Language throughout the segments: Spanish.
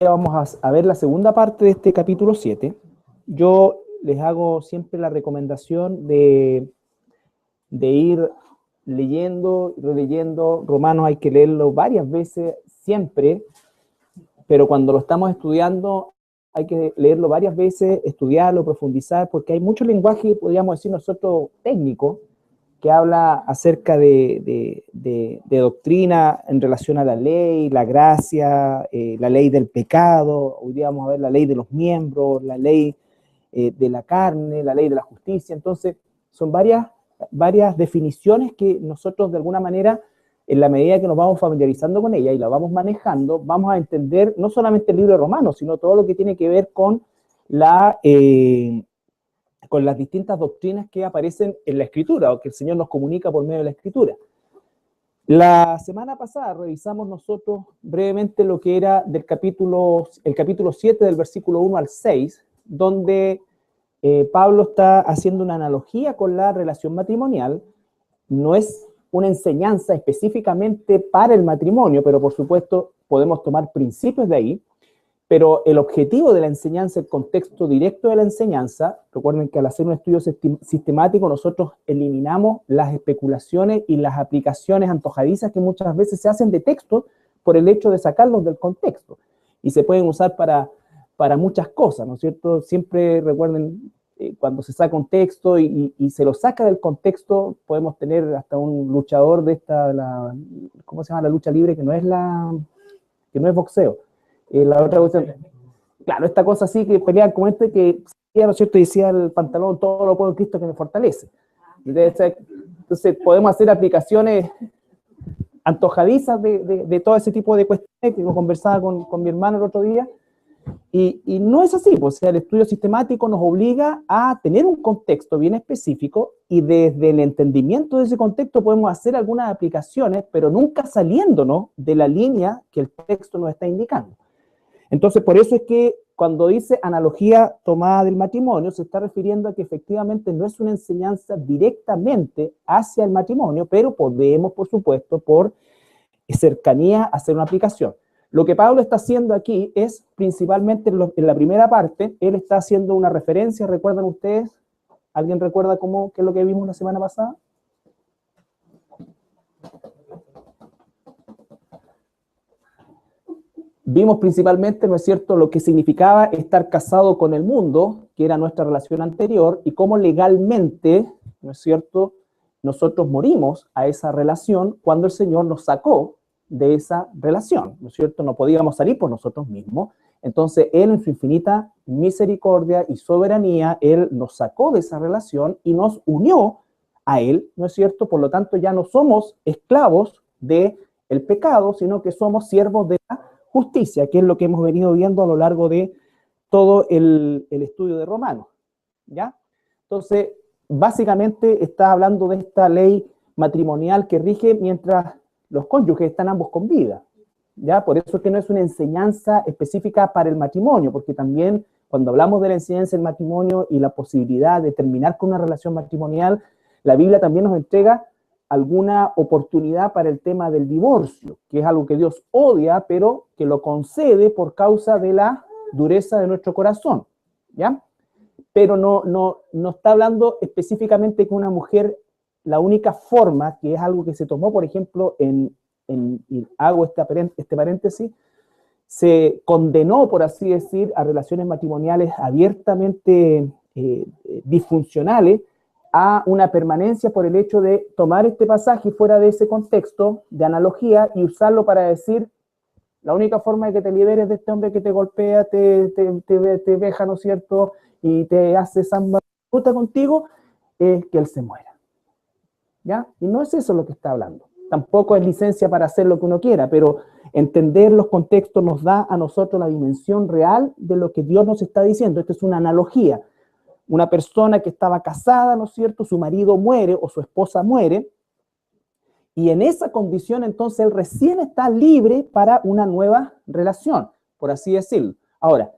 vamos a ver la segunda parte de este capítulo 7. Yo les hago siempre la recomendación de ir leyendo, releyendo. Romanos hay que leerlo varias veces, siempre, pero cuando lo estamos estudiando hay que leerlo varias veces, estudiarlo, profundizar, porque hay mucho lenguaje, podríamos decir nosotros, técnico, que habla acerca de doctrina en relación a la ley, la gracia, la ley del pecado. Hoy día vamos a ver la ley de los miembros, la ley de la carne, la ley de la justicia. Entonces, son varias definiciones que nosotros de alguna manera, en la medida que nos vamos familiarizando con ella y la vamos manejando, vamos a entender no solamente el libro de Romanos, sino todo lo que tiene que ver con con las distintas doctrinas que aparecen en la Escritura, o que el Señor nos comunica por medio de la Escritura. La semana pasada revisamos nosotros brevemente lo que era el capítulo 7, del versículo 1 al 6, donde Pablo está haciendo una analogía con la relación matrimonial. No es una enseñanza específicamente para el matrimonio, pero por supuesto podemos tomar principios de ahí. Pero el objetivo de la enseñanza, el contexto directo de la enseñanza, recuerden que al hacer un estudio sistemático nosotros eliminamos las especulaciones y las aplicaciones antojadizas que muchas veces se hacen de texto por el hecho de sacarlos del contexto. Y se pueden usar para muchas cosas, ¿no es cierto? Siempre recuerden, cuando se saca un texto y se lo saca del contexto, podemos tener hasta un luchador de ¿cómo se llama la lucha libre? Que no es boxeo. La otra cosa, claro, esta cosa así que pelean como que, ¿no es cierto? Decía el pantalón, todo lo puedo en Cristo que me fortalece. Entonces podemos hacer aplicaciones antojadizas de todo ese tipo de cuestiones que yo conversaba con mi hermano el otro día, y no es así, pues, o sea, el estudio sistemático nos obliga a tener un contexto bien específico, y desde el entendimiento de ese contexto podemos hacer algunas aplicaciones, pero nunca saliéndonos de la línea que el texto nos está indicando. Entonces, por eso es que cuando dice analogía tomada del matrimonio, se está refiriendo a que efectivamente no es una enseñanza directamente hacia el matrimonio, pero podemos, por supuesto, por cercanía, hacer una aplicación. Lo que Pablo está haciendo aquí es, principalmente en la primera parte, él está haciendo una referencia. ¿Recuerdan ustedes? ¿Alguien recuerda qué es lo que vimos la semana pasada? Vimos principalmente, ¿no es cierto?, lo que significaba estar casado con el mundo, que era nuestra relación anterior, y cómo legalmente, ¿no es cierto?, nosotros morimos a esa relación cuando el Señor nos sacó de esa relación, ¿no es cierto? No podíamos salir por nosotros mismos. Entonces, Él en su infinita misericordia y soberanía, Él nos sacó de esa relación y nos unió a Él, ¿no es cierto? Por lo tanto, ya no somos esclavos del pecado, sino que somos siervos de la justicia, que es lo que hemos venido viendo a lo largo de todo el estudio de Romanos, ¿ya? Entonces, básicamente está hablando de esta ley matrimonial que rige mientras los cónyuges están ambos con vida, ¿ya? Por eso es que no es una enseñanza específica para el matrimonio, porque también cuando hablamos de la enseñanza del matrimonio y la posibilidad de terminar con una relación matrimonial, la Biblia también nos entrega alguna oportunidad para el tema del divorcio, que es algo que Dios odia, pero que lo concede por causa de la dureza de nuestro corazón, ¿ya? Pero no está hablando específicamente que una mujer, la única forma, que es algo que se tomó, por ejemplo, y hago este paréntesis, se condenó, por así decir, a relaciones matrimoniales abiertamente disfuncionales, a una permanencia por el hecho de tomar este pasaje fuera de ese contexto de analogía y usarlo para decir: la única forma de que te liberes de este hombre que te golpea, te veja, ¿no es cierto?, y te hace samba contigo, es que él se muera, ¿ya? Y no es eso lo que está hablando. Tampoco es licencia para hacer lo que uno quiera, pero entender los contextos nos da a nosotros la dimensión real de lo que Dios nos está diciendo. Esto es una analogía. Una persona que estaba casada, ¿no es cierto?, su marido muere o su esposa muere, y en esa condición entonces él recién está libre para una nueva relación, por así decirlo. Ahora,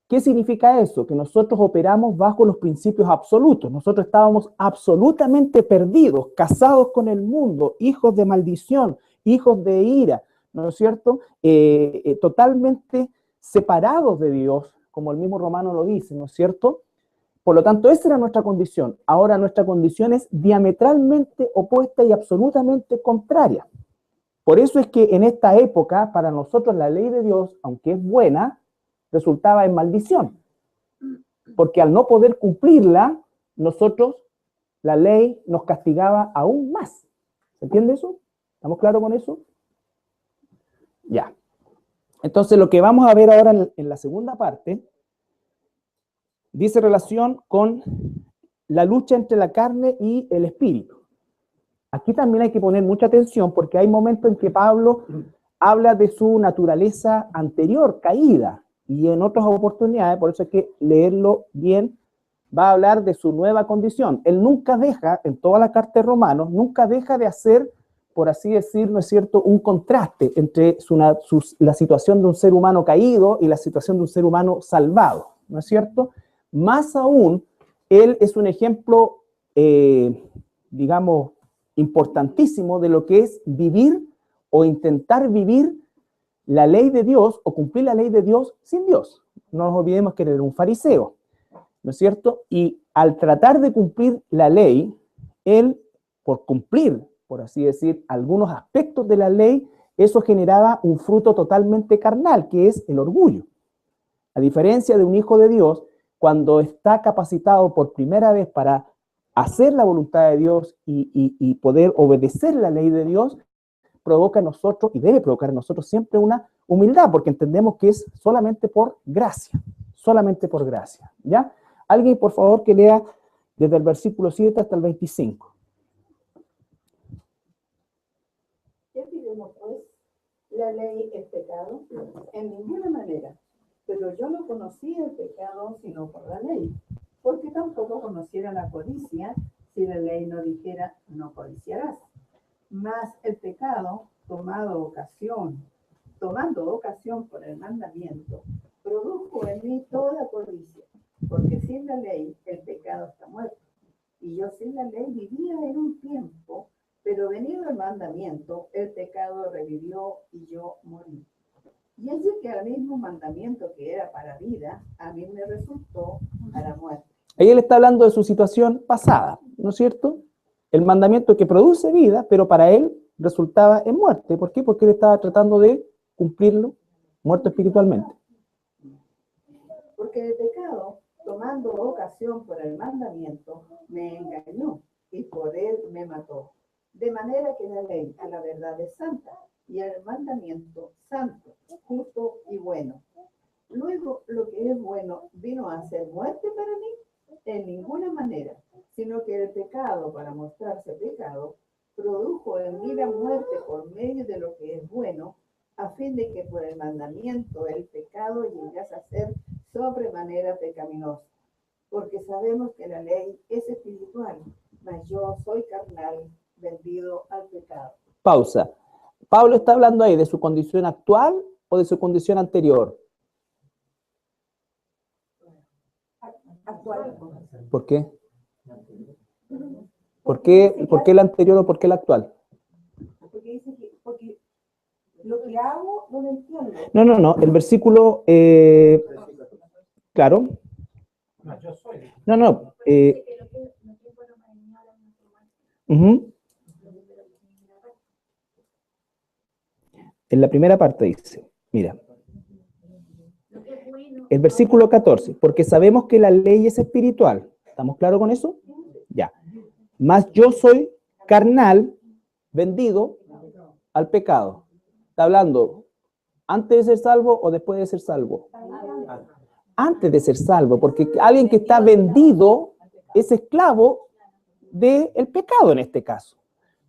¿qué significa eso? Que nosotros operamos bajo los principios absolutos. Nosotros estábamos absolutamente perdidos, casados con el mundo, hijos de maldición, hijos de ira, ¿no es cierto? Totalmente separados de Dios, como el mismo Romano lo dice, ¿no es cierto? Por lo tanto, esa era nuestra condición. Ahora nuestra condición es diametralmente opuesta y absolutamente contraria. Por eso es que en esta época, para nosotros la ley de Dios, aunque es buena, resultaba en maldición. Porque al no poder cumplirla, nosotros, la ley nos castigaba aún más. ¿Se entiende eso? ¿Estamos claros con eso? Ya. Entonces, lo que vamos a ver ahora en la segunda parte, dice relación con la lucha entre la carne y el espíritu. Aquí también hay que poner mucha atención porque hay momentos en que Pablo habla de su naturaleza anterior, caída, y en otras oportunidades, por eso hay que leerlo bien, va a hablar de su nueva condición. Él nunca deja, en toda la carta de Romanos, nunca deja de hacer, por así decir, ¿no es cierto?, un contraste entre la situación de un ser humano caído y la situación de un ser humano salvado, ¿no es cierto? Más aún, él es un ejemplo, digamos, importantísimo de lo que es vivir o intentar vivir la ley de Dios o cumplir la ley de Dios sin Dios. No nos olvidemos que era un fariseo, ¿no es cierto? Y al tratar de cumplir la ley, él, por cumplir, por así decir, algunos aspectos de la ley, eso generaba un fruto totalmente carnal, que es el orgullo. A diferencia de un hijo de Dios, cuando está capacitado por primera vez para hacer la voluntad de Dios y poder obedecer la ley de Dios, provoca en nosotros, y debe provocar en nosotros siempre una humildad, porque entendemos que es solamente por gracia, ¿ya? Alguien, por favor, que lea desde el versículo 7 hasta el 25. ¿Qué diremos, pues? ¿La ley es pecado? En ninguna manera. Pero yo no conocía el pecado sino por la ley, porque tampoco conociera la codicia si la ley no dijera no codiciarás. Mas el pecado, tomando ocasión por el mandamiento, produjo en mí toda codicia, porque sin la ley el pecado está muerto. Y yo sin la ley vivía en un tiempo, pero venido el mandamiento, el pecado revivió y yo morí. Y allí que el mismo mandamiento que era para vida, a mí me resultó para muerte. Ahí él está hablando de su situación pasada, ¿no es cierto? El mandamiento que produce vida, pero para él resultaba en muerte. ¿Por qué? Porque él estaba tratando de cumplirlo, muerto espiritualmente. Porque el pecado, tomando ocasión por el mandamiento, me engañó y por él me mató. De manera que la ley a la verdad es santa y el mandamiento santo, justo y bueno. Luego, lo que es bueno vino a ser muerte para mí en ninguna manera, sino que el pecado, para mostrarse pecado, produjo en mí la muerte por medio de lo que es bueno, a fin de que por el mandamiento el pecado llegase a ser sobremanera pecaminoso. Porque sabemos que la ley es espiritual, mas yo soy carnal, vendido al pecado. Pausa. Pablo está hablando ahí de su condición actual o de su condición anterior. Actual. ¿Por qué? ¿Por qué el anterior o por qué el actual? Porque dice que porque lo que hago no lo entiendo. No. El versículo, claro. No. En la primera parte dice, mira, el versículo 14, porque sabemos que la ley es espiritual. ¿Estamos claros con eso? Ya. Mas yo soy carnal, vendido al pecado. Está hablando antes de ser salvo o después de ser salvo. Antes de ser salvo, porque alguien que está vendido es esclavo del pecado en este caso.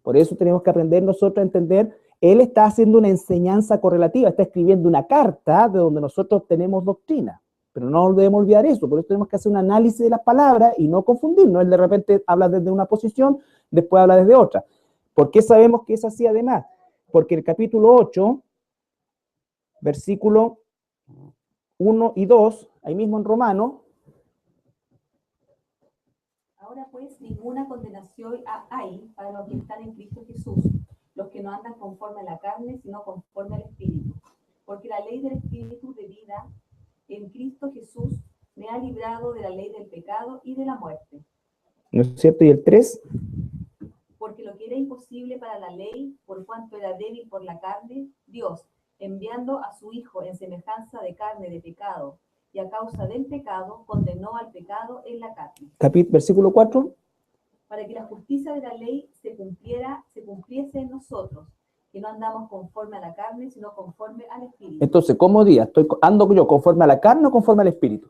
Por eso tenemos que aprender nosotros a entender, él está haciendo una enseñanza correlativa, está escribiendo una carta de donde nosotros tenemos doctrina, pero no debemos olvidar eso, por eso tenemos que hacer un análisis de las palabras y no confundirnos. Él de repente habla desde una posición, después habla desde otra. ¿Por qué sabemos que es así además? Porque el capítulo 8, versículo 1 y 2, ahí mismo en Romano. Ahora pues, ninguna condenación hay para los que están en Cristo Jesús, los que no andan conforme a la carne, sino conforme al Espíritu. porque la ley del Espíritu de vida en Cristo Jesús me ha librado de la ley del pecado y de la muerte. ¿No es cierto? Y el 3. Porque lo que era imposible para la ley, por cuanto era débil por la carne, Dios, enviando a su Hijo en semejanza de carne de pecado, y a causa del pecado, condenó al pecado en la carne. Versículo 4. Para que la justicia de la ley se cumpliese en nosotros, que no andamos conforme a la carne, sino conforme al Espíritu. Entonces, ¿cómo diría? ¿Ando yo conforme a la carne o conforme al Espíritu?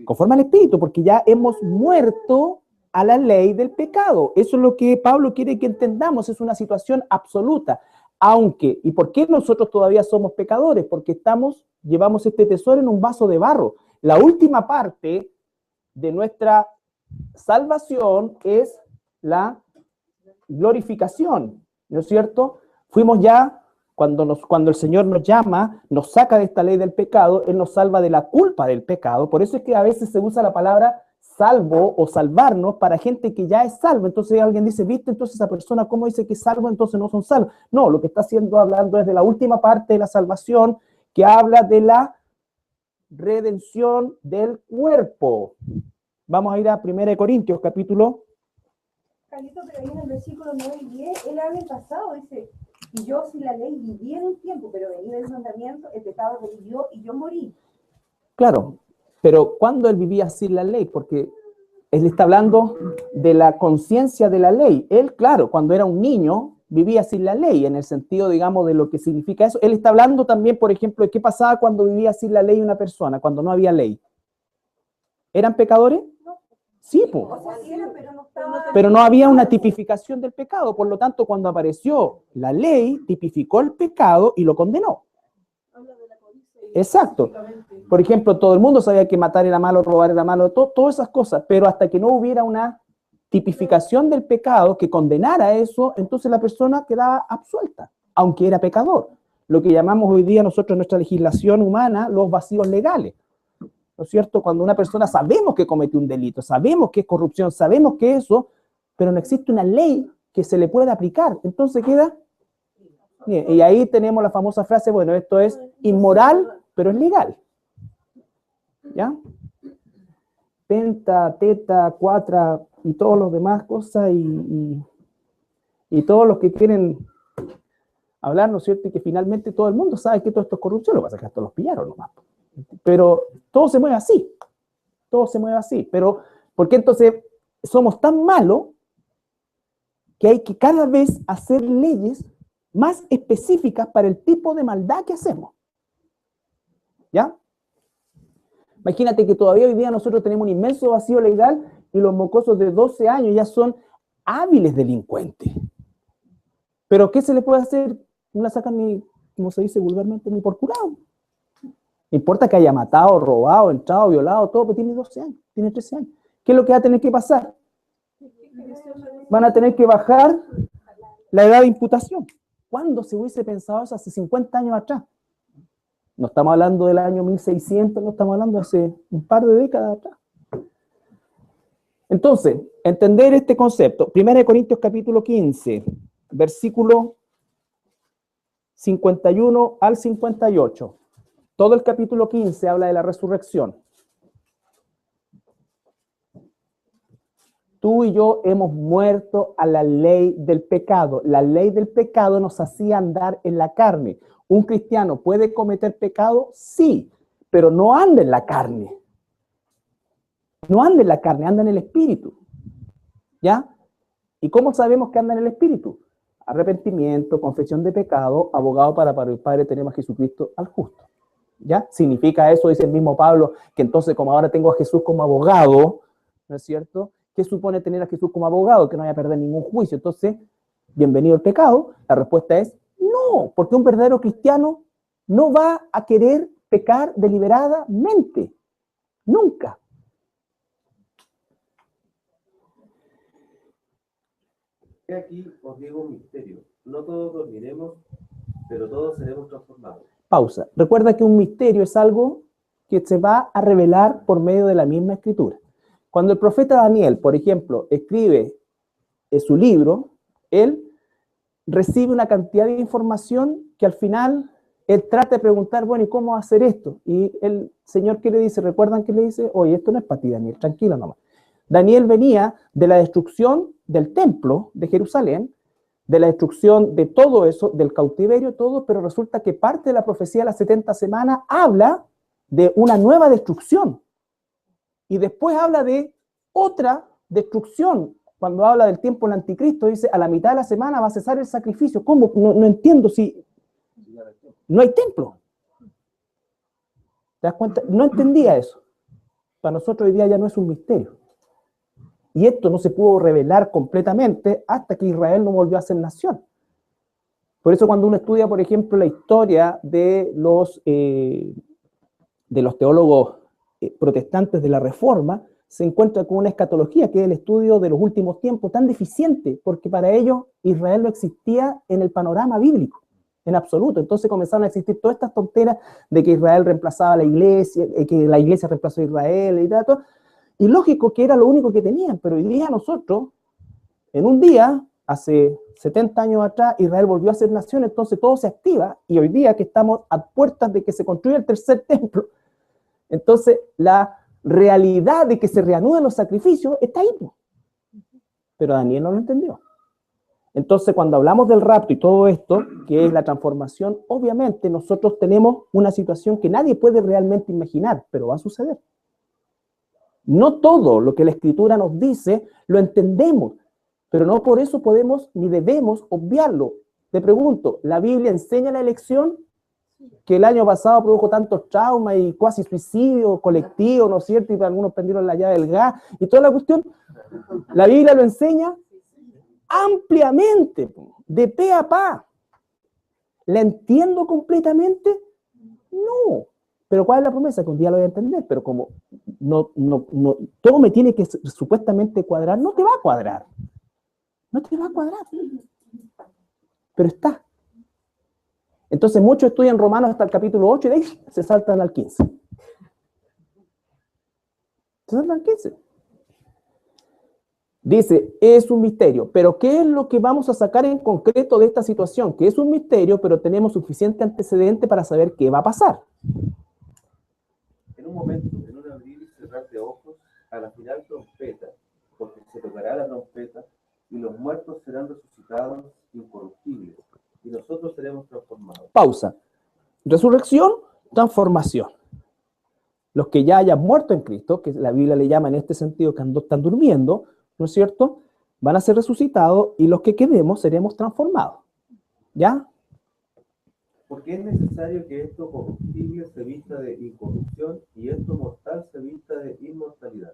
Conforme al Espíritu, porque ya hemos muerto a la ley del pecado. Eso es lo que Pablo quiere que entendamos, es una situación absoluta. Aunque, ¿y por qué nosotros todavía somos pecadores? Porque llevamos este tesoro en un vaso de barro. La última parte de nuestra salvación es la glorificación, ¿no es cierto? Fuimos ya, cuando el Señor nos llama, nos saca de esta ley del pecado, Él nos salva de la culpa del pecado. Por eso es que a veces se usa la palabra salvo o salvarnos para gente que ya es salvo. Entonces alguien dice, ¿viste? Entonces esa persona, ¿cómo dice que es salvo? Entonces no son salvos. No, lo que está hablando es de la última parte de la salvación, que habla de la redención del cuerpo. Vamos a ir a 1 Corintios, capítulo. Carlito, pero ahí en el versículo 9 y 10, él habla en pasado, dice, y yo si la ley vivía en un tiempo, pero venía del mandamiento, el pecado vivió y yo morí. Claro, pero ¿cuándo él vivía sin la ley? Porque él está hablando de la conciencia de la ley. Él, claro, cuando era un niño, vivía sin la ley, en el sentido, digamos, de lo que significa eso. Él está hablando también, por ejemplo, de qué pasaba cuando vivía sin la ley una persona, cuando no había ley. ¿Eran pecadores? Sí, pues. O sea, sí era, Pero no había una tipificación del pecado. Por lo tanto, cuando apareció la ley, tipificó el pecado y lo condenó. Exacto. Por ejemplo, todo el mundo sabía que matar era malo, robar era malo, todas esas cosas, pero hasta que no hubiera una tipificación del pecado que condenara eso, entonces la persona quedaba absuelta, aunque era pecador. Lo que llamamos hoy día nosotros en nuestra legislación humana los vacíos legales. ¿No es cierto? Cuando una persona sabemos que cometió un delito, sabemos que es corrupción, sabemos que eso, pero no existe una ley que se le pueda aplicar, entonces queda. Bien, y ahí tenemos la famosa frase, bueno, esto es inmoral, pero es legal. ¿Ya? Penta, teta, cuatra y todos los demás cosas y todos los que quieren hablar, ¿no es cierto? Y que finalmente todo el mundo sabe que todo esto es corrupción, lo que pasa es que hasta los pillaron nomás. Pero todo se mueve así, pero ¿por qué entonces somos tan malos que hay que cada vez hacer leyes más específicas para el tipo de maldad que hacemos? ¿Ya? Imagínate que todavía hoy día nosotros tenemos un inmenso vacío legal y los mocosos de 12 años ya son hábiles delincuentes. ¿Pero qué se le puede hacer? No la sacan ni, como se dice vulgarmente, ni por curado. No importa que haya matado, robado, entrado, violado, todo, pero tiene 12 años, tiene 13 años. ¿Qué es lo que va a tener que pasar? Van a tener que bajar la edad de imputación. ¿Cuándo se hubiese pensado eso? Hace 50 años atrás. No estamos hablando del año 1600, no estamos hablando hace un par de décadas atrás. Entonces, entender este concepto. 1 Corintios capítulo 15, versículo 51 al 58. Todo el capítulo 15 habla de la resurrección. Tú y yo hemos muerto a la ley del pecado. La ley del pecado nos hacía andar en la carne. ¿Un cristiano puede cometer pecado? Sí, pero no anda en la carne. No anda en la carne, anda en el espíritu. ¿Ya? ¿Y cómo sabemos que anda en el espíritu? Arrepentimiento, confesión de pecado, abogado para el Padre tenemos a Jesucristo al justo. ¿Ya? Significa eso, dice el mismo Pablo, que entonces como ahora tengo a Jesús como abogado, ¿no es cierto? ¿Qué supone tener a Jesús como abogado? Que no vaya a perder ningún juicio. Entonces, bienvenido el pecado. La respuesta es no, porque un verdadero cristiano no va a querer pecar deliberadamente. Nunca. Aquí os digo un misterio. No todos dormiremos, pero todos seremos transformados. Pausa. Recuerda que un misterio es algo que se va a revelar por medio de la misma escritura. Cuando el profeta Daniel, por ejemplo, escribe su libro, él recibe una cantidad de información que al final él trata de preguntar, bueno, ¿y cómo hacer esto? Y el Señor, ¿qué le dice? ¿Recuerdan que le dice? Oye, esto no es para ti, Daniel, tranquilo nomás. Daniel venía de la destrucción del templo de Jerusalén, de la destrucción de todo eso, del cautiverio, todo, pero resulta que parte de la profecía de las 70 semanas habla de una nueva destrucción. Y después habla de otra destrucción. Cuando habla del tiempo del anticristo, dice, a la mitad de la semana va a cesar el sacrificio. ¿Cómo? No entiendo si no hay templo. ¿Te das cuenta? No entendía eso. Para nosotros hoy día ya no es un misterio. Y esto no se pudo revelar completamente hasta que Israel no volvió a ser nación. Por eso cuando uno estudia, por ejemplo, la historia de los teólogos protestantes de la Reforma, se encuentra con una escatología, que es el estudio de los últimos tiempos, tan deficiente, porque para ellos Israel no existía en el panorama bíblico, en absoluto. Entonces comenzaron a existir todas estas tonteras de que Israel reemplazaba a la iglesia, que la iglesia reemplazó a Israel y todo. Y lógico que era lo único que tenían, pero hoy día nosotros, en un día, hace 70 años atrás, Israel volvió a ser nación, entonces todo se activa, y hoy día que estamos a puertas de que se construya el tercer templo, entonces la realidad de que se reanuden los sacrificios está ahí. Pero Daniel no lo entendió. Entonces cuando hablamos del rapto y todo esto, que es la transformación, obviamente nosotros tenemos una situación que nadie puede realmente imaginar, pero va a suceder. No todo lo que la Escritura nos dice lo entendemos, pero no por eso podemos ni debemos obviarlo. Te pregunto, ¿la Biblia enseña la elección? Que el año pasado produjo tantos traumas y casi suicidio colectivo, ¿no es cierto? Y algunos prendieron la llave del gas y toda la cuestión. La Biblia lo enseña ampliamente, de pe a pa. ¿La entiendo completamente? No. Pero ¿cuál es la promesa? Que un día lo voy a entender, pero como no, todo me tiene que supuestamente cuadrar, no te va a cuadrar. No te va a cuadrar. Pero está. Entonces muchos estudian Romanos hasta el capítulo 8 y de ahí se saltan al 15. Se saltan al 15. Dice, es un misterio. Pero ¿qué es lo que vamos a sacar en concreto de esta situación? Que es un misterio, pero tenemos suficiente antecedente para saber qué va a pasar. En un momento, en un abrir y cerrar de ojos, a la final trompeta, porque se tocará la trompeta, y los muertos serán resucitados incorruptibles, y nosotros seremos transformados. Pausa. Resurrección, transformación. Los que ya hayan muerto en Cristo, que la Biblia le llama en este sentido que están durmiendo, ¿no es cierto?, van a ser resucitados, y los que quedemos seremos transformados. ¿Ya? Porque es necesario que esto corruptible se vista de incorrupción y esto mortal se vista de inmortalidad.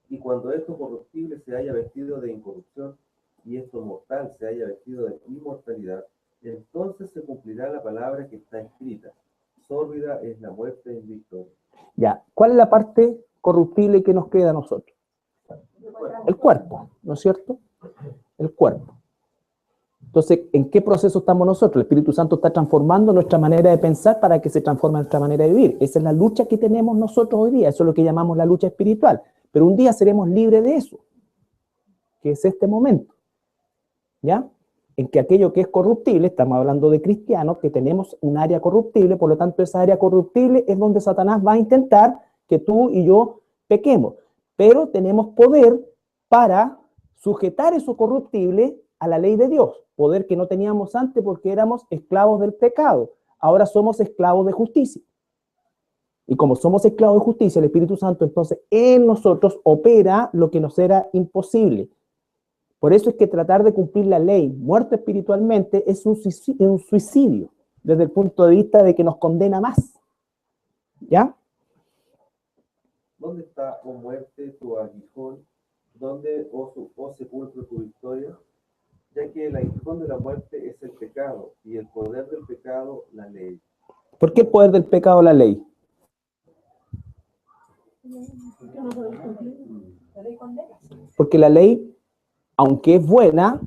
Y cuando esto corruptible se haya vestido de incorrupción y esto mortal se haya vestido de inmortalidad, entonces se cumplirá la palabra que está escrita. Sórdida es la muerte en victoria. Ya. ¿Cuál es la parte corruptible que nos queda a nosotros? El cuerpo, ¿no es cierto? El cuerpo. Entonces, ¿en qué proceso estamos nosotros? El Espíritu Santo está transformando nuestra manera de pensar para que se transforme nuestra manera de vivir. Esa es la lucha que tenemos nosotros hoy día. Eso es lo que llamamos la lucha espiritual. Pero un día seremos libres de eso, que es este momento. ¿Ya? En que aquello que es corruptible, estamos hablando de cristianos, que tenemos un área corruptible, por lo tanto esa área corruptible es donde Satanás va a intentar que tú y yo pequemos. Pero tenemos poder para sujetar eso corruptible a la ley de Dios. Poder que no teníamos antes porque éramos esclavos del pecado. Ahora somos esclavos de justicia. Y como somos esclavos de justicia, el Espíritu Santo entonces en nosotros opera lo que nos era imposible. Por eso es que tratar de cumplir la ley, muerto espiritualmente, es un suicidio, desde el punto de vista de que nos condena más. ¿Ya? ¿Dónde está, oh muerte, tu aguijón? ¿Dónde, oh sepulcro, tu victoria? Ya que el aguijón de la muerte es el pecado, y el poder del pecado, la ley. ¿Por qué el poder del pecado la ley? Porque la ley, aunque es buena,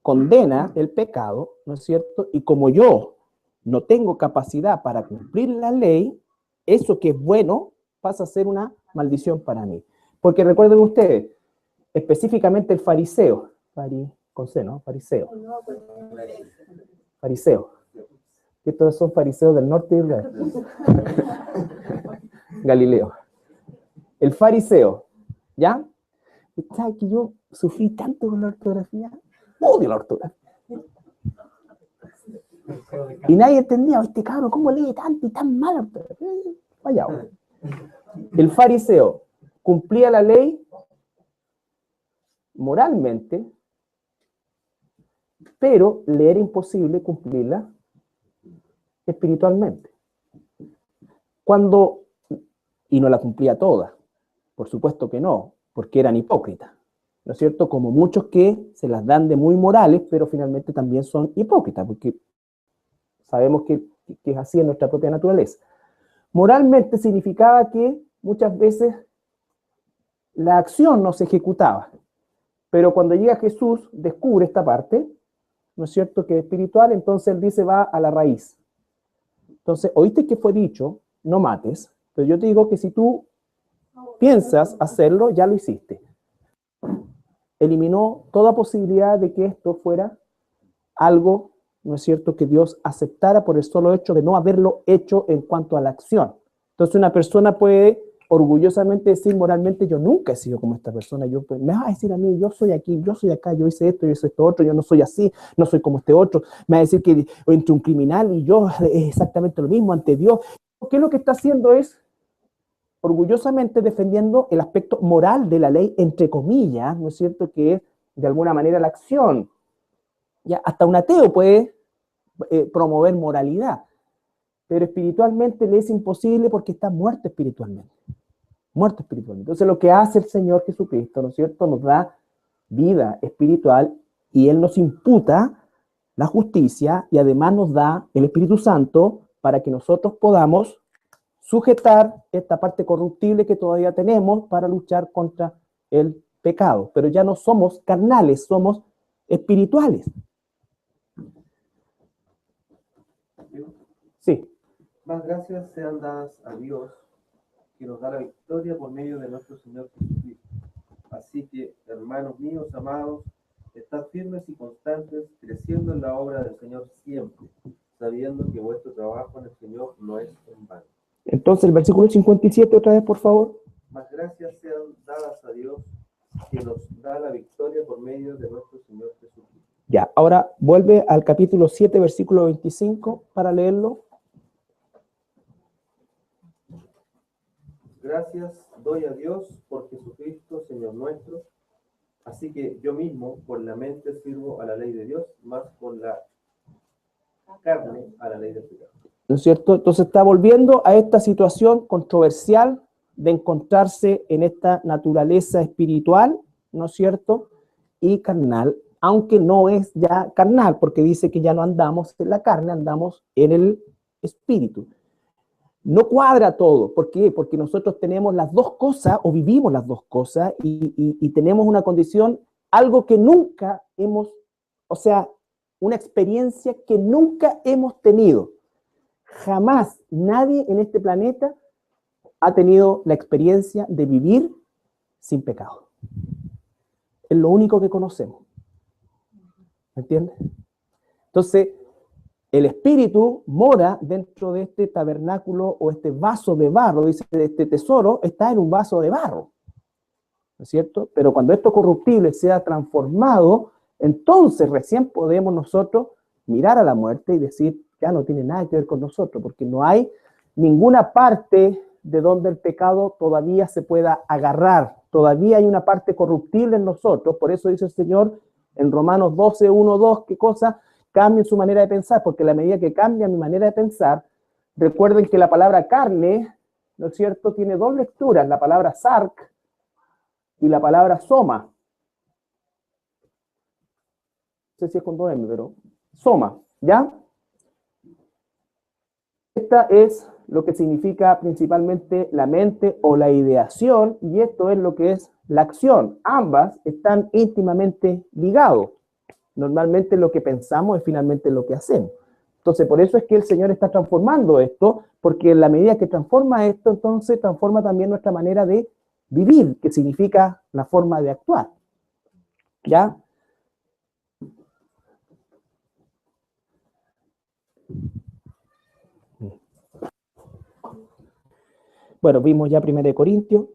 condena el pecado, ¿no es cierto? Y como yo no tengo capacidad para cumplir la ley, eso que es bueno pasa a ser una maldición para mí. Porque recuerden ustedes, específicamente el fariseo, con C, ¿no? Fariseo. que estos son fariseos del norte de Israel. Galileo. El fariseo, ¿ya? ¿Sabes que yo sufrí tanto con la ortografía? Odio la ortografía. Y nadie entendía, este cabrón, ¿cómo lee tanto y tan mal ortografía? Fallado. El fariseo cumplía la ley moralmente, pero le era imposible cumplirla espiritualmente. Y no la cumplía toda, por supuesto que no, porque eran hipócritas, ¿no es cierto? Como muchos que se las dan de muy morales, pero finalmente también son hipócritas, porque sabemos que es así en nuestra propia naturaleza. Moralmente significaba que muchas veces la acción no se ejecutaba, pero cuando llega Jesús, descubre esta parte, ¿no es cierto?, que es espiritual, entonces él dice, va a la raíz. Entonces, oíste que fue dicho, no mates, pero yo te digo que si tú piensas hacerlo, ya lo hiciste. Eliminó toda posibilidad de que esto fuera algo, ¿no es cierto?, que Dios aceptara por el solo hecho de no haberlo hecho en cuanto a la acción. Entonces una persona puede orgullosamente decir moralmente, yo nunca he sido como esta persona, me vas a decir a mí, yo soy aquí, yo soy acá, yo hice esto otro, yo no soy así, no soy como este otro, me va a decir que entre un criminal y yo es exactamente lo mismo ante Dios. ¿Qué es lo que está haciendo? Es orgullosamente defendiendo el aspecto moral de la ley, entre comillas, ¿no es cierto?, que es de alguna manera la acción. Ya, hasta un ateo puede promover moralidad, pero espiritualmente le es imposible porque está muerto espiritualmente. Muerto espiritualmente. Entonces lo que hace el Señor Jesucristo, ¿no es cierto?, nos da vida espiritual y Él nos imputa la justicia y además nos da el Espíritu Santo para que nosotros podamos sujetar esta parte corruptible que todavía tenemos para luchar contra el pecado. Pero ya no somos carnales, somos espirituales. Sí. Más gracias sean dadas a Dios, que nos da la victoria por medio de nuestro Señor Jesucristo. Así que, hermanos míos amados, estad firmes y constantes, creciendo en la obra del Señor siempre, sabiendo que vuestro trabajo en el Señor no es en vano. Entonces, el versículo 57 otra vez, por favor. Más gracias sean dadas a Dios, que nos da la victoria por medio de nuestro Señor Jesucristo. Ya, ahora vuelve al capítulo 7, versículo 25, para leerlo. Gracias doy a Dios por Jesucristo, Señor nuestro. Así que yo mismo, con la mente, sirvo a la ley de Dios, más con la carne a la ley del pecado. ¿No es cierto? Entonces está volviendo a esta situación controversial de encontrarse en esta naturaleza espiritual, ¿no es cierto?, y carnal, aunque no es ya carnal, porque dice que ya no andamos en la carne, andamos en el espíritu. No cuadra todo. ¿Por qué? Porque nosotros tenemos las dos cosas, o vivimos las dos cosas, y tenemos una condición, algo que nunca hemos, o sea, una experiencia que nunca hemos tenido. Jamás nadie en este planeta ha tenido la experiencia de vivir sin pecado. Es lo único que conocemos. ¿Me entiendes? Entonces, el espíritu mora dentro de este tabernáculo o este vaso de barro, dice, este tesoro está en un vaso de barro, ¿no es cierto? Pero cuando esto corruptible sea transformado, entonces recién podemos nosotros mirar a la muerte y decir, ya no tiene nada que ver con nosotros, porque no hay ninguna parte de donde el pecado todavía se pueda agarrar, todavía hay una parte corruptible en nosotros, por eso dice el Señor en Romanos 12, 1, 2, ¿qué cosa? Cambien su manera de pensar, porque a la medida que cambia mi manera de pensar, recuerden que la palabra carne, ¿no es cierto?, tiene dos lecturas, la palabra sark y la palabra soma. No sé si es con dos M, pero soma, ¿ya? Esta es lo que significa principalmente la mente o la ideación, y esto es lo que es la acción. Ambas están íntimamente ligados. Normalmente lo que pensamos es finalmente lo que hacemos. Entonces, por eso es que el Señor está transformando esto, porque en la medida que transforma esto, entonces transforma también nuestra manera de vivir, que significa la forma de actuar. ¿Ya? Bueno, vimos ya 1 Corintios.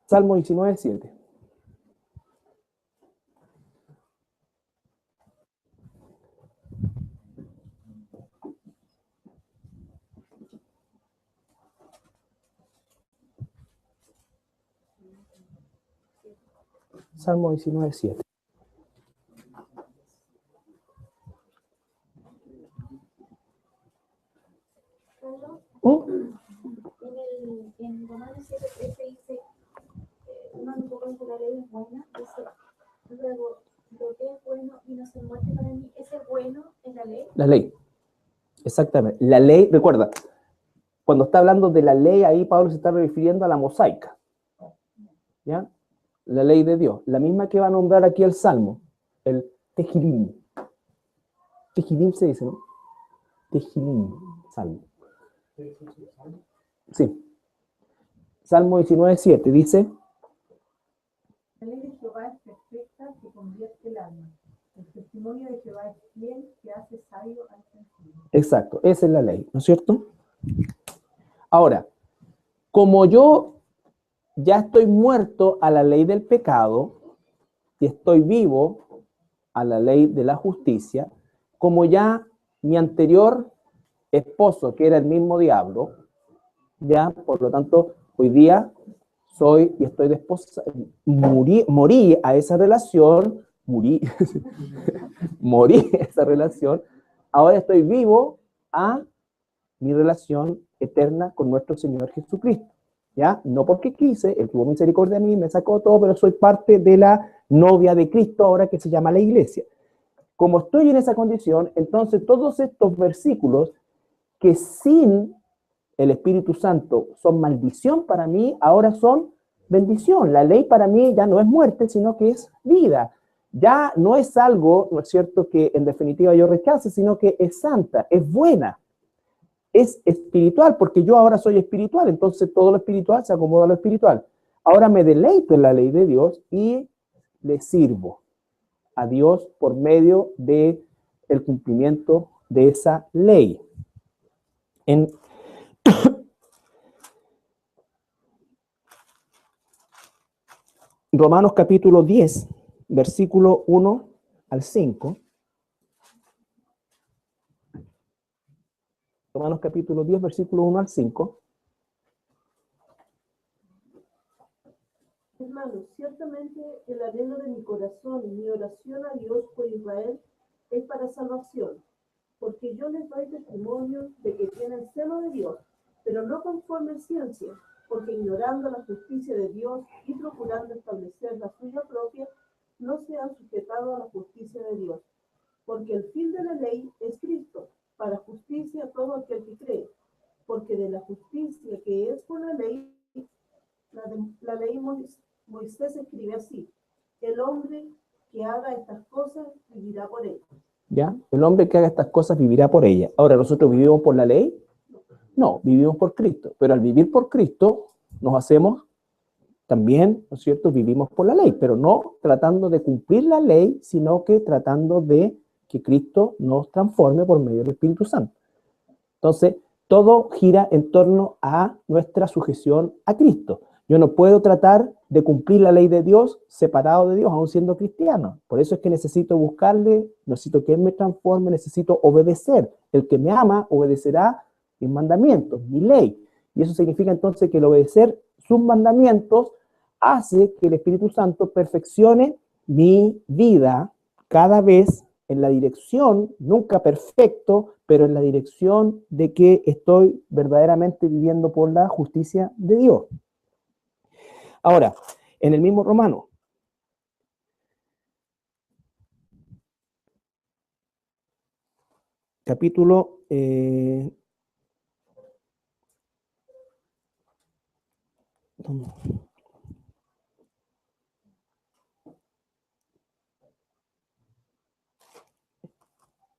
Salmo 19, 7. Salmo 19, 7. En Romanos 7:13 dice, no me pongo que la ley es buena, dice, luego, lo que es bueno y no se muestra para mí, ese bueno es la ley. La ley, exactamente. La ley, recuerda, cuando está hablando de la ley, ahí Pablo se está refiriendo a la mosaica, ¿ya? La ley de Dios, la misma que va a nombrar aquí el Salmo, el Tehilim. Tehilim se dice, ¿no? Tehilim, Salmo. Sí. Salmo 19, 7 dice, La ley de Jehová es perfecta, que convierte el alma. El testimonio de Jehová es fiel, que hace sabio al sencillo. exacto, esa es la ley, ¿no es cierto? Ahora, como yo ya estoy muerto a la ley del pecado y estoy vivo a la ley de la justicia, como ya mi anterior esposo, que era el mismo diablo, ya, por lo tanto, hoy día soy y estoy desposado, morí a esa relación, morí a esa relación, ahora estoy vivo a mi relación eterna con nuestro Señor Jesucristo, ¿ya? No porque quise, Él tuvo misericordia de mí, me sacó todo, pero soy parte de la novia de Cristo ahora que se llama la iglesia. Como estoy en esa condición, entonces todos estos versículos que sin el Espíritu Santo son maldición para mí, ahora son bendición. La ley para mí ya no es muerte, sino que es vida. Ya no es algo, ¿no es cierto?, que en definitiva yo rechace, sino que es santa, es buena, es espiritual, porque yo ahora soy espiritual, entonces todo lo espiritual se acomoda a lo espiritual. Ahora me deleito en la ley de Dios y le sirvo a Dios por medio de el cumplimiento de esa ley. En Romanos capítulo 10, versículo 1 al 5. Romanos capítulo 10, versículo 1 al 5. Hermanos, ciertamente el anhelo de mi corazón y mi oración a Dios por Israel es para salvación, porque yo les doy testimonio de que tienen celo de Dios, pero no conforme a ciencia, porque ignorando la justicia de Dios y procurando establecer la suya propia, no se han sujetado a la justicia de Dios, porque el fin de la ley es Cristo, para justicia a todo aquel que cree, porque de la justicia que es por la ley, la ley Moisés escribe así: el hombre que haga estas cosas vivirá por ellas. ¿Ya? El hombre que haga estas cosas vivirá por ella. Ahora, ¿nosotros vivimos por la ley? No, vivimos por Cristo. Pero al vivir por Cristo, nos hacemos también, ¿no es cierto?, vivimos por la ley, pero no tratando de cumplir la ley, sino que tratando de que Cristo nos transforme por medio del Espíritu Santo. Entonces, todo gira en torno a nuestra sujeción a Cristo. Yo no puedo tratar de cumplir la ley de Dios separado de Dios, aún siendo cristiano. Por eso es que necesito buscarle, necesito que Él me transforme, necesito obedecer. El que me ama obedecerá mis mandamientos, mi ley. Y eso significa entonces que el obedecer sus mandamientos hace que el Espíritu Santo perfeccione mi vida cada vez en la dirección, nunca perfecto, pero en la dirección de que estoy verdaderamente viviendo por la justicia de Dios. Ahora, en el mismo Romano, capítulo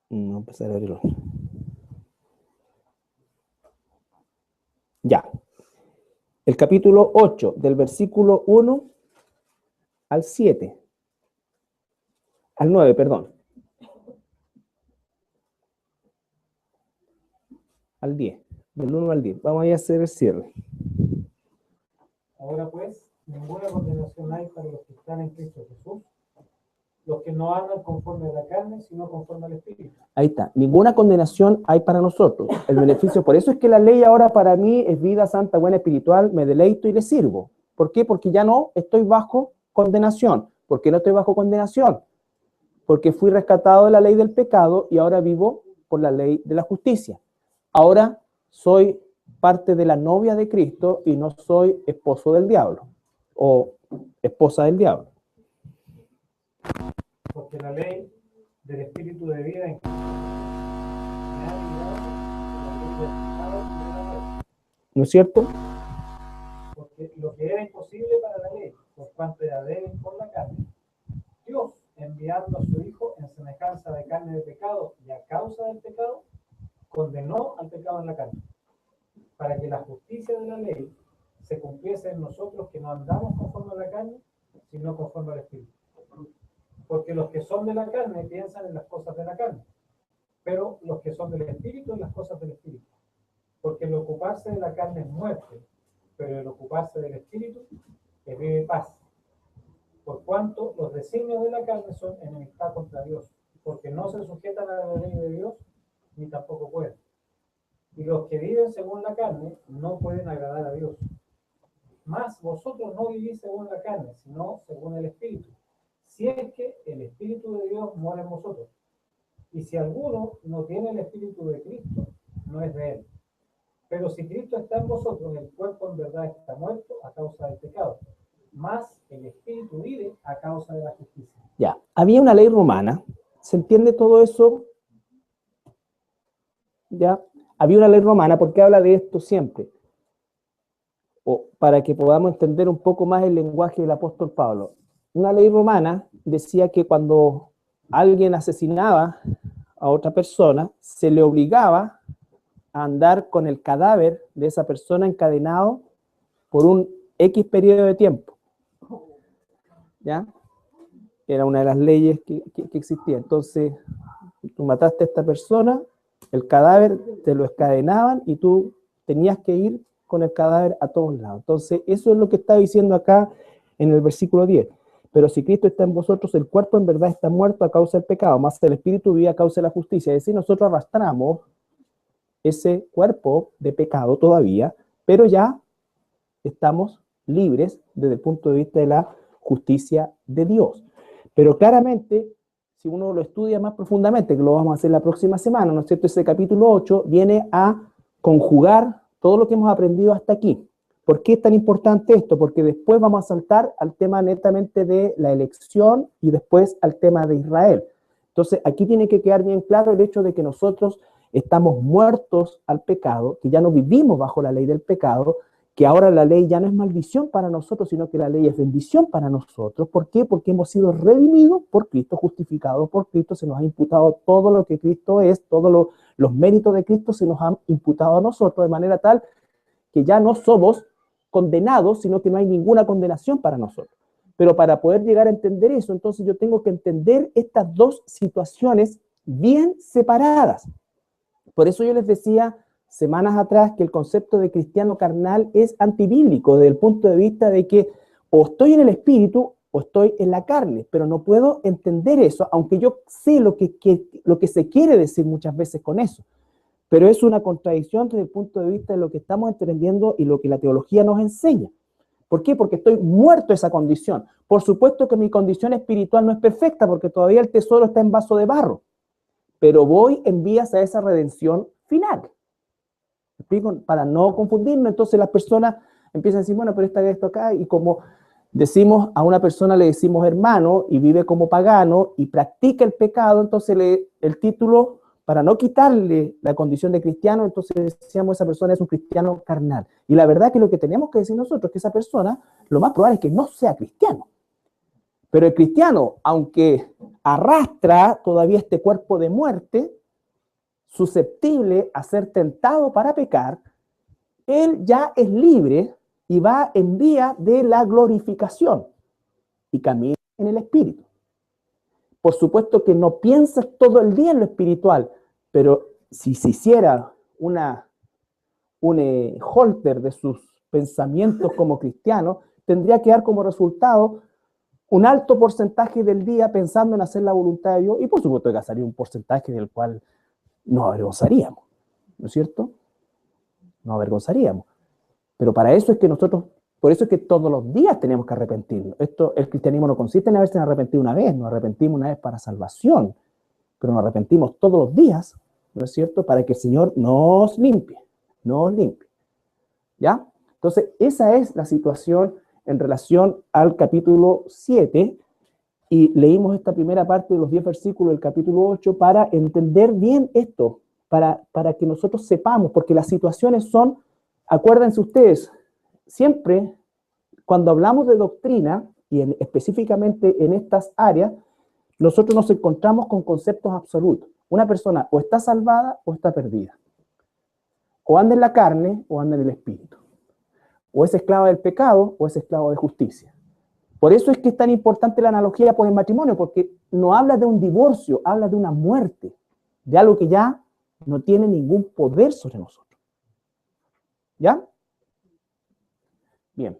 no empezar a abrirlo. Ya. El capítulo 8, del versículo 1 al 7. Al 9, perdón. al 10. Del 1 al 10. Vamos a hacer el cierre. Ahora pues, ninguna condenación hay para los que están en Cristo Jesús, los que no andan conforme a la carne, sino conforme al Espíritu. Ahí está. Ninguna condenación hay para nosotros. El beneficio, por eso es que la ley ahora para mí es vida santa, buena, espiritual, me deleito y le sirvo. ¿Por qué? Porque ya no estoy bajo condenación. ¿Por qué no estoy bajo condenación? Porque fui rescatado de la ley del pecado y ahora vivo por la ley de la justicia. Ahora soy parte de la novia de Cristo y no soy esposo del diablo o esposa del diablo. Porque la ley del Espíritu de vida en Cristo me ha librado de la ley del pecado y de la muerte. ¿No es cierto? Porque lo que era imposible para la ley, por cuanto era débil por la carne, Dios, enviando a su Hijo en semejanza de carne de pecado y a causa del pecado, condenó al pecado en la carne, para que la justicia de la ley se cumpliese en nosotros que no andamos conforme a la carne, sino conforme al Espíritu. Porque los que son de la carne piensan en las cosas de la carne, pero los que son del Espíritu en las cosas del Espíritu. Porque el ocuparse de la carne es muerte, pero el ocuparse del Espíritu es vida y paz. Por cuanto los designios de la carne son enemistad contra Dios, porque no se sujetan a la ley de Dios, ni tampoco pueden. Y los que viven según la carne no pueden agradar a Dios. Mas vosotros no vivís según la carne, sino según el Espíritu, si es que el Espíritu de Dios mora en vosotros. Y si alguno no tiene el Espíritu de Cristo, no es de él. Pero si Cristo está en vosotros, el cuerpo en verdad está muerto a causa del pecado, mas el Espíritu vive a causa de la justicia. Ya, había una ley romana, ¿se entiende todo eso? Ya, había una ley romana, porque habla de esto siempre, o para que podamos entender un poco más el lenguaje del apóstol Pablo. Una ley romana decía que cuando alguien asesinaba a otra persona, se le obligaba a andar con el cadáver de esa persona encadenado por un X periodo de tiempo. ¿Ya? Era una de las leyes que existía. Entonces, tú mataste a esta persona, el cadáver te lo encadenaban y tú tenías que ir con el cadáver a todos lados. Entonces, eso es lo que está diciendo acá en el versículo 10. Pero si Cristo está en vosotros, el cuerpo en verdad está muerto a causa del pecado, más el espíritu vive a causa de la justicia. Es decir, nosotros arrastramos ese cuerpo de pecado todavía, pero ya estamos libres desde el punto de vista de la justicia de Dios. Pero claramente, si uno lo estudia más profundamente, que lo vamos a hacer la próxima semana, ¿no es cierto? Ese capítulo 8 viene a conjugar todo lo que hemos aprendido hasta aquí. ¿Por qué es tan importante esto? Porque después vamos a saltar al tema netamente de la elección y después al tema de Israel. Entonces, aquí tiene que quedar bien claro el hecho de que nosotros estamos muertos al pecado, que ya no vivimos bajo la ley del pecado, que ahora la ley ya no es maldición para nosotros, sino que la ley es bendición para nosotros. ¿Por qué? Porque hemos sido redimidos por Cristo, justificados por Cristo, se nos ha imputado todo lo que Cristo es, todos los méritos de Cristo se nos han imputado a nosotros, de manera tal que ya no somos condenados, sino que no hay ninguna condenación para nosotros. Pero para poder llegar a entender eso, entonces yo tengo que entender estas dos situaciones bien separadas. Por eso yo les decía semanas atrás que el concepto de cristiano carnal es antibíblico, desde el punto de vista de que o estoy en el espíritu o estoy en la carne, pero no puedo entender eso, aunque yo sé lo que se quiere decir muchas veces con eso. Pero es una contradicción desde el punto de vista de lo que estamos entendiendo y lo que la teología nos enseña. ¿Por qué? Porque estoy muerto a esa condición. Por supuesto que mi condición espiritual no es perfecta, porque todavía el tesoro está en vaso de barro, pero voy en vías a esa redención final. ¿Me explico? Para no confundirme, entonces las personas empiezan a decir, bueno, pero está esto acá, y como decimos, a una persona le decimos hermano, y vive como pagano, y practica el pecado, entonces el título, para no quitarle la condición de cristiano, entonces decíamos esa persona es un cristiano carnal. Y la verdad es que lo que tenemos que decir nosotros es que esa persona, lo más probable es que no sea cristiano. Pero el cristiano, aunque arrastra todavía este cuerpo de muerte, susceptible a ser tentado para pecar, él ya es libre y va en vía de la glorificación y camina en el espíritu. Por supuesto que no piensas todo el día en lo espiritual, pero si se hiciera una holter de sus pensamientos como cristiano, tendría que dar como resultado un alto porcentaje del día pensando en hacer la voluntad de Dios, y por supuesto que gastaría un porcentaje del cual nos avergonzaríamos, ¿no es cierto? Nos avergonzaríamos. Pero para eso es que nosotros, por eso es que todos los días tenemos que arrepentirnos. El cristianismo no consiste en haberse arrepentido una vez, nos arrepentimos una vez para salvación, pero nos arrepentimos todos los días, ¿no es cierto? Para que el Señor nos limpie. ¿Ya? Entonces, esa es la situación en relación al capítulo 7, y leímos esta primera parte de los 10 versículos del capítulo 8 para entender bien esto, para que nosotros sepamos, porque las situaciones son, acuérdense ustedes, siempre cuando hablamos de doctrina, y específicamente en estas áreas, nosotros nos encontramos con conceptos absolutos. Una persona o está salvada o está perdida. O anda en la carne o anda en el espíritu. O es esclava del pecado o es esclavo de justicia. Por eso es que es tan importante la analogía por el matrimonio, porque no habla de un divorcio, habla de una muerte, de algo que ya no tiene ningún poder sobre nosotros. ¿Ya? Bien.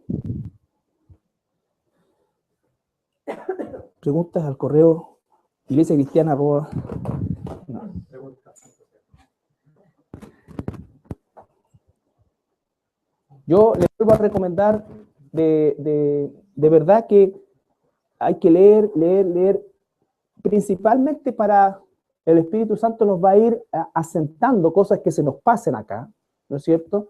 Preguntas al correo iglesiacristiana@. No. Yo les vuelvo a recomendar de verdad que hay que leer, principalmente para el Espíritu Santo nos va a ir asentando cosas que se nos pasen acá, ¿no es cierto?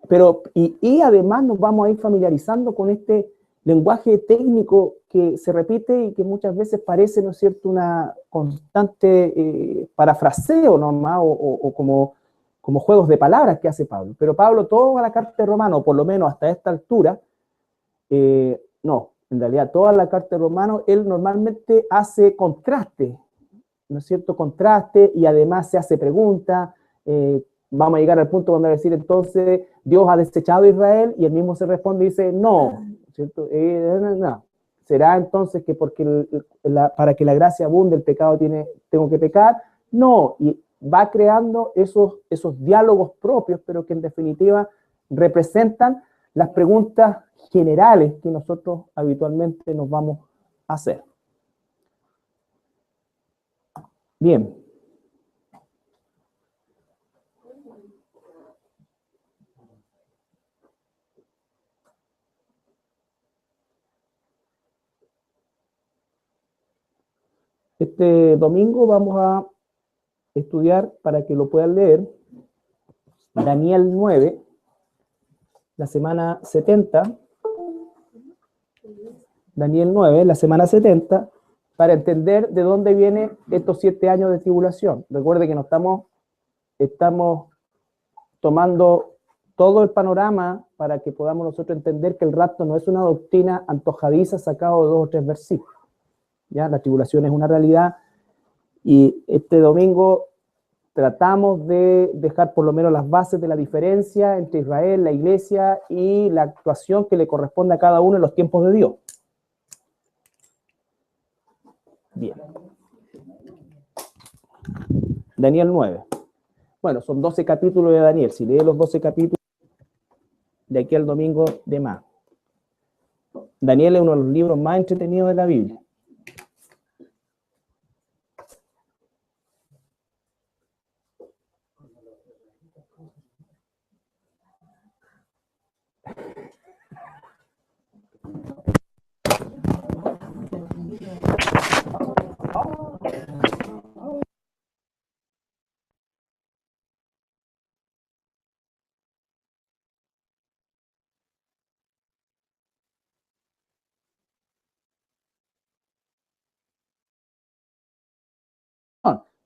Pero, y además nos vamos a ir familiarizando con este lenguaje técnico que se repite y que muchas veces parece, ¿no es cierto?, una constante parafraseo nomás, o como juegos de palabras que hace Pablo. Pero Pablo, toda la carta de Romanos, por lo menos hasta esta altura, no, en realidad toda la carta de Romanos, él normalmente hace contraste, ¿no es cierto?, contraste, y además se hace pregunta. Vamos a llegar al punto donde va a decir entonces, Dios ha desechado a Israel, y él mismo se responde y dice, no, ¿cierto? No. ¿Será entonces que porque para que la gracia abunde el pecado tengo que pecar? No, y va creando esos diálogos propios, pero que en definitiva representan las preguntas generales que nosotros habitualmente nos vamos a hacer. Bien. Este domingo vamos a estudiar, para que lo puedan leer, Daniel 9, la semana 70. Daniel 9, la semana 70, para entender de dónde vienen estos 7 años de tribulación. Recuerde que no estamos tomando todo el panorama para que podamos nosotros entender que el rapto no es una doctrina antojadiza sacado de 2 o 3 versículos. ¿Ya? La tribulación es una realidad, y este domingo tratamos de dejar por lo menos las bases de la diferencia entre Israel, la iglesia, y la actuación que le corresponde a cada uno en los tiempos de Dios. Bien. Daniel 9. Bueno, son 12 capítulos de Daniel. Si lee los 12 capítulos, de aquí al domingo, de más. Daniel es uno de los libros más entretenidos de la Biblia.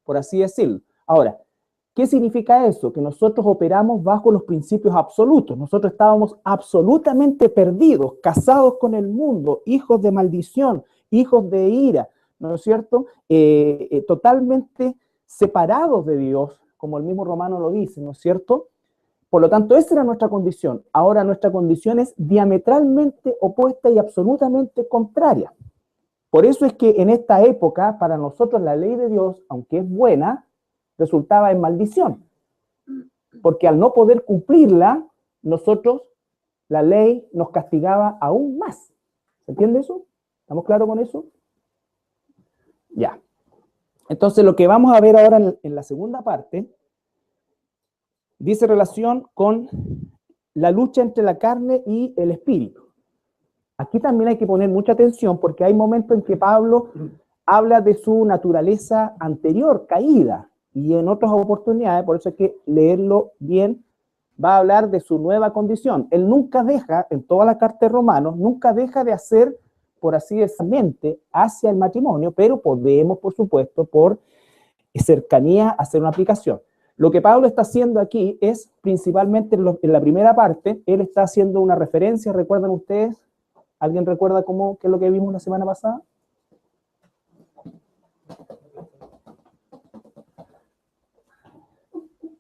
Por así decirlo. Ahora, ¿qué significa eso? Que nosotros operamos bajo los principios absolutos. Nosotros estábamos absolutamente perdidos, casados con el mundo, hijos de maldición, hijos de ira, ¿no es cierto? Totalmente separados de Dios, como el mismo Romano lo dice, ¿no es cierto? Por lo tanto, esa era nuestra condición. Ahora nuestra condición es diametralmente opuesta y absolutamente contraria. Por eso es que en esta época, para nosotros la ley de Dios, aunque es buena, resultaba en maldición. porque al no poder cumplirla, nosotros, la ley nos castigaba aún más. ¿Se entiende eso? ¿Estamos claros con eso? Ya. Entonces, lo que vamos a ver ahora en la segunda parte, dice relación con la lucha entre la carne y el espíritu. Aquí también hay que poner mucha atención porque hay momentos en que Pablo habla de su naturaleza anterior, caída, y en otras oportunidades, por eso hay que leerlo bien, va a hablar de su nueva condición. Él nunca deja, en toda la carta de Romanos, nunca deja de hacer, por así decirlo, hacia el matrimonio, pero podemos, por supuesto, por cercanía, hacer una aplicación. Lo que Pablo está haciendo aquí es, principalmente en la primera parte, él está haciendo una referencia, ¿recuerdan ustedes? ¿Alguien recuerda qué es lo que vimos la semana pasada?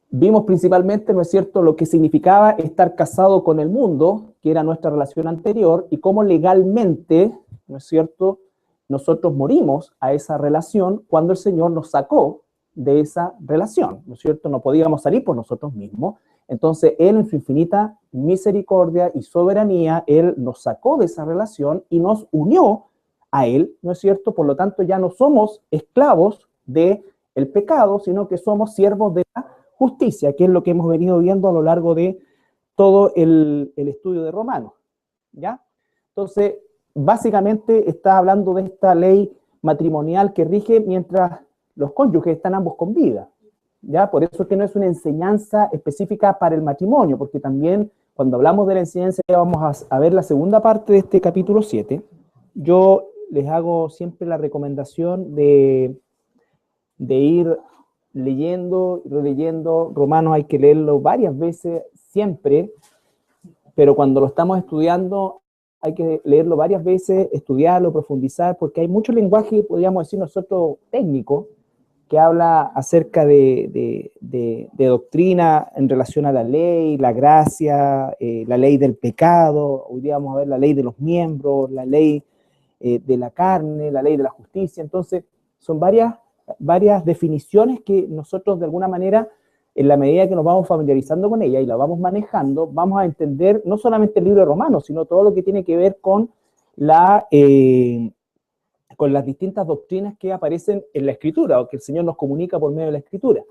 Vimos principalmente, ¿no es cierto?, lo que significaba estar casado con el mundo, que era nuestra relación anterior, y cómo legalmente, ¿no es cierto?, nosotros morimos a esa relación cuando el Señor nos sacó de esa relación, ¿no es cierto? No podíamos salir por nosotros mismos. Entonces, Él en su infinita misericordia y soberanía, Él nos sacó de esa relación y nos unió a Él, ¿no es cierto? Por lo tanto, ya no somos esclavos del pecado, sino que somos siervos de la justicia, que es lo que hemos venido viendo a lo largo de todo el estudio de Romanos, ¿ya? Entonces, básicamente está hablando de esta ley matrimonial que rige mientras los cónyuges están ambos con vida, ¿ya? Por eso es que no es una enseñanza específica para el matrimonio, porque también cuando hablamos de la enseñanza, vamos a ver la segunda parte de este capítulo 7. Yo les hago siempre la recomendación de ir leyendo, releyendo. Romanos hay que leerlo varias veces, siempre, pero cuando lo estamos estudiando hay que leerlo varias veces, estudiarlo, profundizar, porque hay mucho lenguaje, podríamos decir nosotros, técnico, que habla acerca de doctrina en relación a la ley, la gracia, la ley del pecado. Hoy día vamos a ver la ley de los miembros, la ley de la carne, la ley de la justicia. Entonces, son varias definiciones que nosotros de alguna manera, en la medida que nos vamos familiarizando con ella y la vamos manejando, vamos a entender no solamente el libro de Romanos, sino todo lo que tiene que ver con con las distintas doctrinas que aparecen en la Escritura, o que el Señor nos comunica por medio de la Escritura.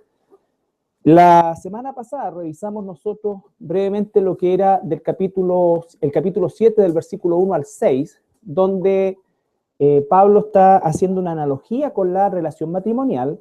La semana pasada revisamos nosotros brevemente lo que era el capítulo 7, del versículo 1 al 6, donde Pablo está haciendo una analogía con la relación matrimonial.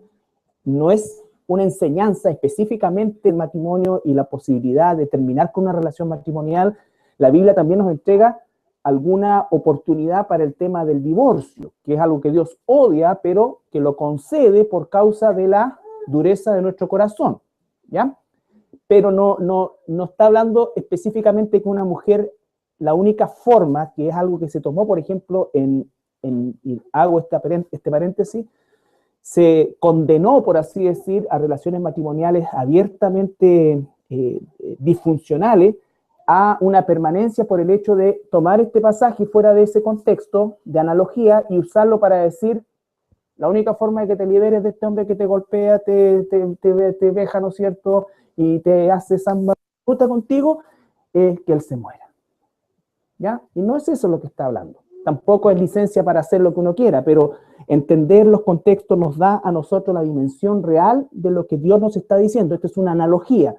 No es una enseñanza específicamente del matrimonio y la posibilidad de terminar con una relación matrimonial. La Biblia también nos entrega alguna oportunidad para el tema del divorcio, que es algo que Dios odia, pero que lo concede por causa de la dureza de nuestro corazón, ¿ya? Pero no está hablando específicamente que una mujer, la única forma, que es algo que se tomó, por ejemplo, y hago este paréntesis, se condenó, por así decir, a relaciones matrimoniales abiertamente disfuncionales, a una permanencia por el hecho de tomar este pasaje fuera de ese contexto de analogía y usarlo para decir, la única forma de que te liberes de este hombre que te golpea, te veja, ¿no es cierto?, y te hace samba puta contigo, es que él se muera, ¿ya? Y no es eso lo que está hablando. Tampoco es licencia para hacer lo que uno quiera, pero entender los contextos nos da a nosotros la dimensión real de lo que Dios nos está diciendo. Esto es una analogía.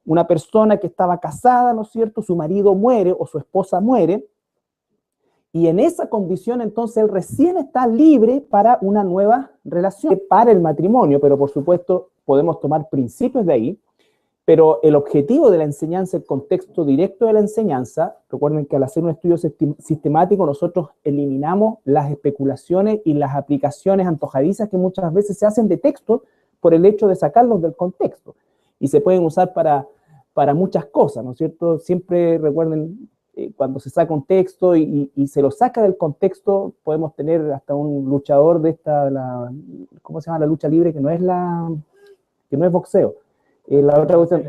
Una persona que estaba casada, ¿no es cierto?, su marido muere o su esposa muere, y en esa condición entonces él recién está libre para una nueva relación, para el matrimonio, pero por supuesto podemos tomar principios de ahí, pero el objetivo de la enseñanza, el contexto directo de la enseñanza, recuerden que al hacer un estudio sistemático nosotros eliminamos las especulaciones y las aplicaciones antojadizas que muchas veces se hacen de textos por el hecho de sacarlos del contexto, y se pueden usar para muchas cosas, ¿no es cierto? Siempre recuerden, cuando se saca un texto y se lo saca del contexto, podemos tener hasta un luchador de ¿cómo se llama la lucha libre? Que no es boxeo. La otra cosa,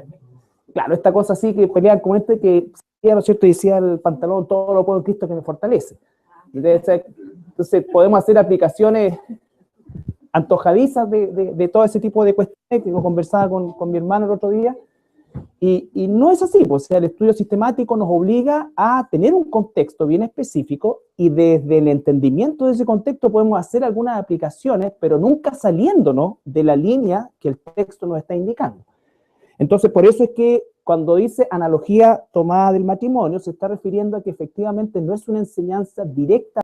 claro, esta cosa así que pelean con que, ¿no es cierto? Decía el pantalón, todo lo puedo en Cristo que me fortalece. Entonces podemos hacer aplicaciones antojadizas de todo ese tipo de cuestiones que yo conversaba con mi hermano el otro día, Y no es así, pues, o sea, el estudio sistemático nos obliga a tener un contexto bien específico y desde el entendimiento de ese contexto podemos hacer algunas aplicaciones, pero nunca saliéndonos de la línea que el texto nos está indicando. Entonces, por eso es que cuando dice analogía tomada del matrimonio, se está refiriendo a que efectivamente no es una enseñanza directa